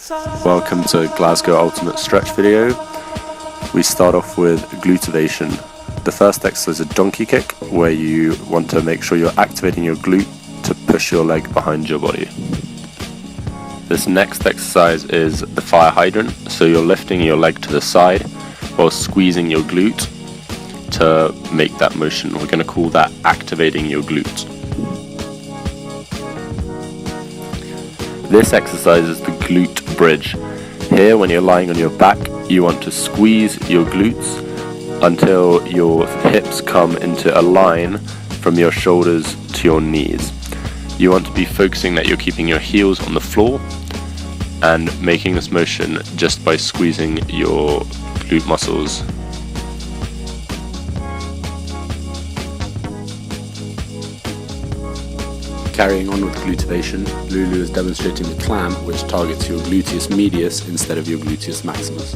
Welcome to Glasgow Ultimate Stretch video. We start off with glutivation. The first exercise is a donkey kick, where you want to make sure you're activating your glute to push your leg behind your body. This next exercise is the fire hydrant, so you're lifting your leg to the side while squeezing your glute to make that motion. We're going to call that activating your glute. This exercise is the glute bridge. Here, when you're lying on your back, you want to squeeze your glutes until your hips come into a line from your shoulders to your knees. You want to be focusing that you're keeping your heels on the floor and making this motion just by squeezing your glute muscles. Carrying on with glutivation, Lulu is demonstrating the clamp, which targets your gluteus medius instead of your gluteus maximus.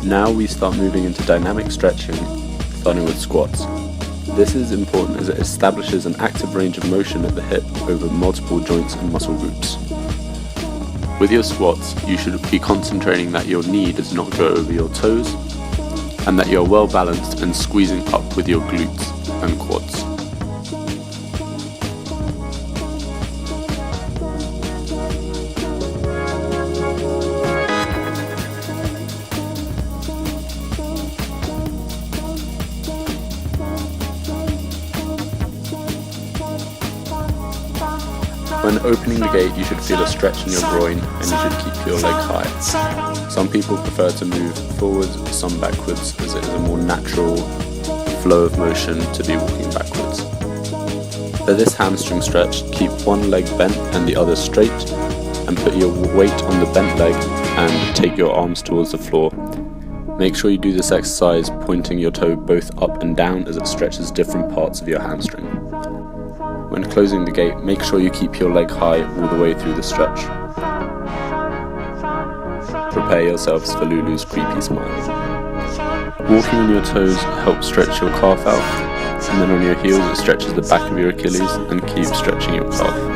Now we start moving into dynamic stretching, starting with squats. This is important as it establishes an active range of motion at the hip over multiple joints and muscle groups. With your squats, you should be concentrating that your knee does not go over your toes, and that you're well balanced and squeezing up with your glutes and quads. When opening the gate, you should feel a stretch in your groin and you should keep your legs high. Some people prefer to move forwards, some backwards, as it is a more natural flow of motion to be walking backwards. For this hamstring stretch, keep one leg bent and the other straight, and put your weight on the bent leg and take your arms towards the floor. Make sure you do this exercise pointing your toe both up and down as it stretches different parts of your hamstring. When closing the gate, make sure you keep your leg high all the way through the stretch. Prepare yourselves for Lulu's creepy smile. Walking on your toes helps stretch your calf out, and then on your heels it stretches the back of your Achilles and keeps stretching your calf.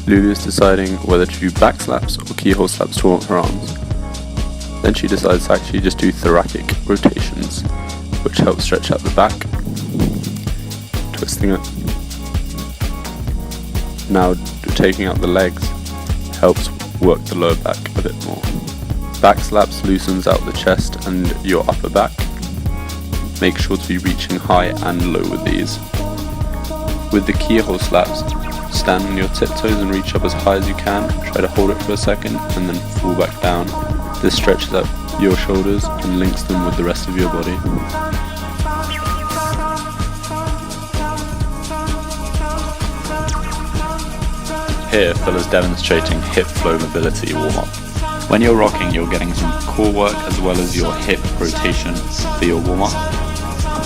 Lulu is deciding whether to do back slaps or keyhole slaps to her arms. Then she decides to actually just do thoracic rotations, which helps stretch out the back, twisting it. Now taking out the legs helps work the lower back a bit more. Back slaps loosens out the chest and your upper back. Make sure to be reaching high and low with these. With the keyhole slaps, stand on your tiptoes and reach up as high as you can. Try to hold it for a second and then fall back down. This stretches out your shoulders and links them with the rest of your body. Here, Phil is demonstrating hip flow mobility warm-up. When you're rocking, you're getting some core work as well as your hip rotation for your warm-up.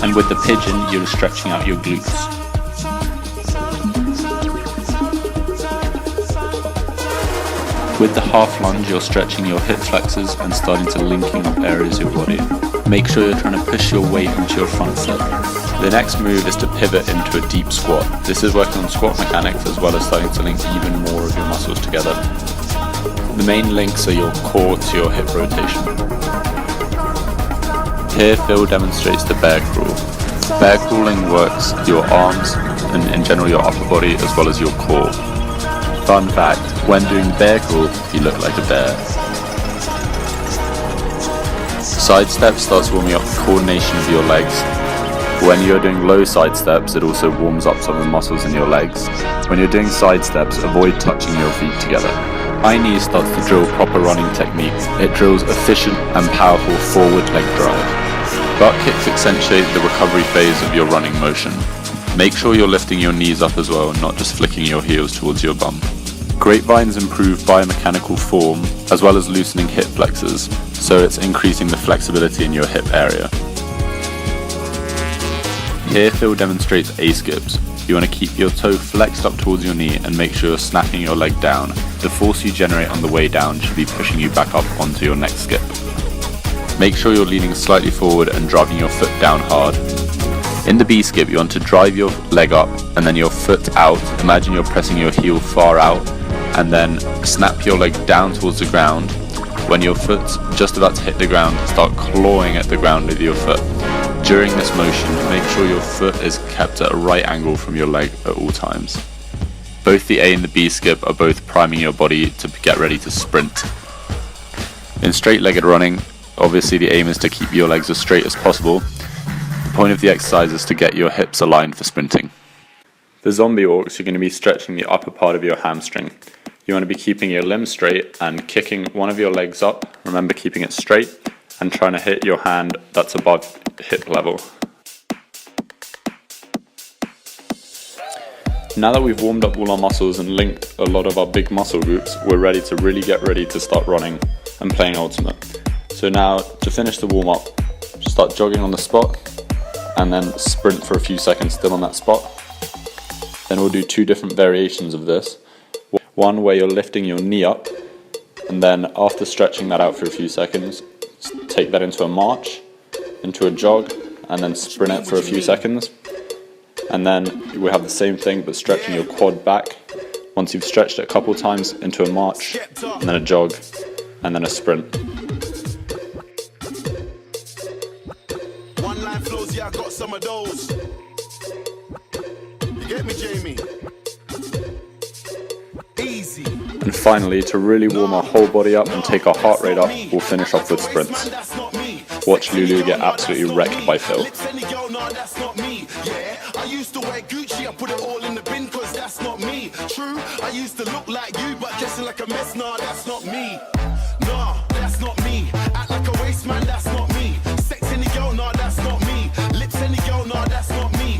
And with the pigeon, you're stretching out your glutes. With the half lunge, you're stretching your hip flexors and starting to linking up areas of your body. Make sure you're trying to push your weight into your front foot. The next move is to pivot into a deep squat. This is working on squat mechanics as well as starting to link even more of your muscles together. The main links are your core to your hip rotation. Here Phil demonstrates the bear crawl. Bear crawling works your arms and in general your upper body as well as your core. Fun fact, when doing bear crawl, you look like a bear. Side step starts warming up the coordination of your legs. When you're doing low side steps, it also warms up some of the muscles in your legs. When you're doing side steps, avoid touching your feet together. High knee starts to drill proper running technique. It drills efficient and powerful forward leg drive. Butt kicks accentuate the recovery phase of your running motion. Make sure you're lifting your knees up as well, not just flicking your heels towards your bum. Grapevines improve biomechanical form as well as loosening hip flexors, so it's increasing the flexibility in your hip area. Here Phil demonstrates A-skips. You want to keep your toe flexed up towards your knee and make sure you're snapping your leg down the force you generate on the way down should be pushing you back up onto your next skip. Make sure you're leaning slightly forward and driving your foot down hard. In the B skip, you want to drive your leg up and then your foot out. Imagine you're pressing your heel far out and then snap your leg down towards the ground. When your foot's just about to hit the ground, start clawing at the ground with your foot. During this motion, make sure your foot is kept at a right angle from your leg at all times. Both the A and the B skip are both priming your body to get ready to sprint. In straight-legged running, obviously the aim is to keep your legs as straight as possible. The point of the exercise is to get your hips aligned for sprinting. For zombie walks, you're going to be stretching the upper part of your hamstring. You want to be keeping your limbs straight and kicking one of your legs up. Remember, keeping it straight and trying to hit your hand that's above hip level. Now that we've warmed up all our muscles and linked a lot of our big muscle groups, we're ready to really get ready to start running and playing ultimate. So now, to finish the warm up, start jogging on the spot and then sprint for a few seconds still on that spot. Then we'll do 2 different variations of this. One where you're lifting your knee up, and then after stretching that out for a few seconds, take that into a march, into a jog, and then sprint it for a few seconds. And then we have the same thing but stretching your quad back. Once you've stretched it a couple times, into a march, and then a jog, and then a sprint. One line flows, yeah, I got some of those. You get me, Jamie? Easy. And finally, to really warm our whole body up and take our heart rate up, we'll finish off with sprints. Watch Lulu get absolutely wrecked by Phil. I used to wear Gucci, I put it all in the bin cause that's not me. True, I used to look like you but dressing like a mess, nah, that's not me. Nah, that's not me.